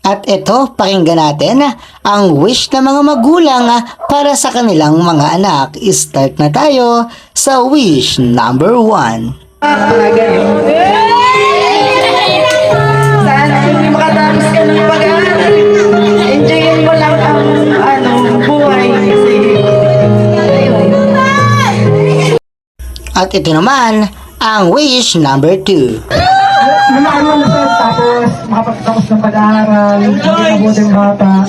At ito, pakinggan natin ang wish ng mga magulang para sa kanilang mga anak. Start na tayo sa wish number 1. Sana hindi makatapos ka ng pag-aaral. Enjoyin mo lang ang buhay. Kasi, At ito naman ang wish number 2. Ano na sir, tapos makapagtapos ng pag-aaral, maging mabuting bata.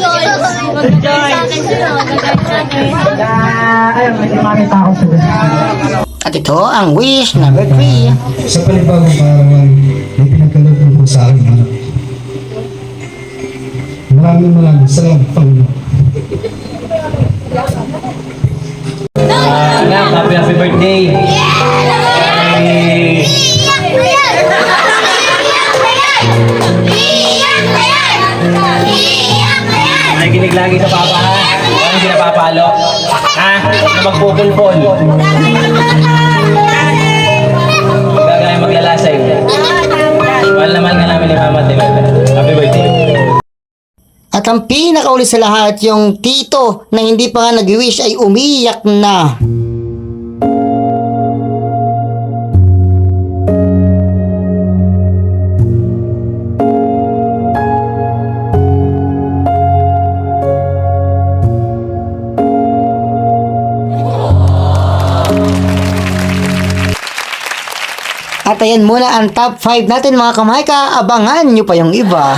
Ayun, may makita ako sir. At ito ang wish number 3. Sa panibagong kaarawan, may pinagkaloob mo po sa akin, anak. Maraming salamat, Panginoon. Anak, happy birthday! Nakikinig lagi sa papa, ha? Huwag hindi napapalo. Ha? Na magpupulpol. Gagaya maglalasing. Mahal naman nga namin ni Mama at ni Mama. Happy birthday. At ang pinakauli sa lahat, yung tito na hindi pa nga nag-wish ay umiyak na. At ayan muna ang top 5 natin mga kamahika. Abangan nyo pa yung iba.